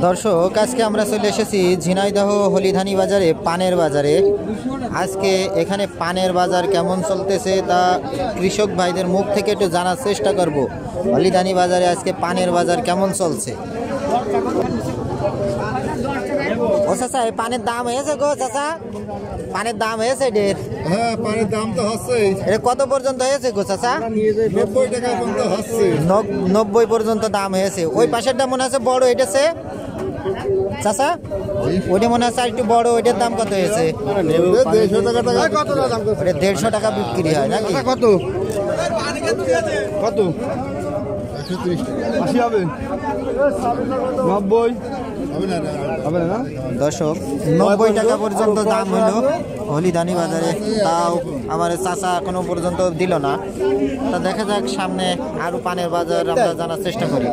দর্শক, আজকে আমরা চলে এসেছি ঝিনাইদহ হলিধানি বাজারে, পানের বাজারে। আজকে এখানে পানের বাজার কেমন চলতেছে তা কৃষক ভাইদের মুখ থেকে একটু জানার চেষ্টা করব। হলিধানি বাজারে আজকে পানের বাজার কেমন চলছে। ও চাচা, এই পানের দাম হয়েছে গো চাচা? পানের দাম হয়েছে ঢের? হ্যাঁ, পানের দাম তো হচ্ছে। এটা কত পর্যন্ত হয়েছে গো চাচা? 90 টাকা পর্যন্ত হচ্ছে। 90 পর্যন্ত দাম হয়েছে। ওই পাশেরটা মনে আছে বড়, এটা চাচা ওইটা মনে আছে একটু বড়, ওইটার দাম কত হয়েছে? 150 টাকা বিক্রি হয় নাকি? কত কত? 80 হবে, 90 হবে না। দর্শক, 90 টাকা পর্যন্ত দাম হলো হলিধানি বাজারে। তাও আমার চাচা এখনো পর্যন্ত দিল না। তা দেখা যাক, সামনে আরো পানের বাজার আমরা জানার চেষ্টা করি।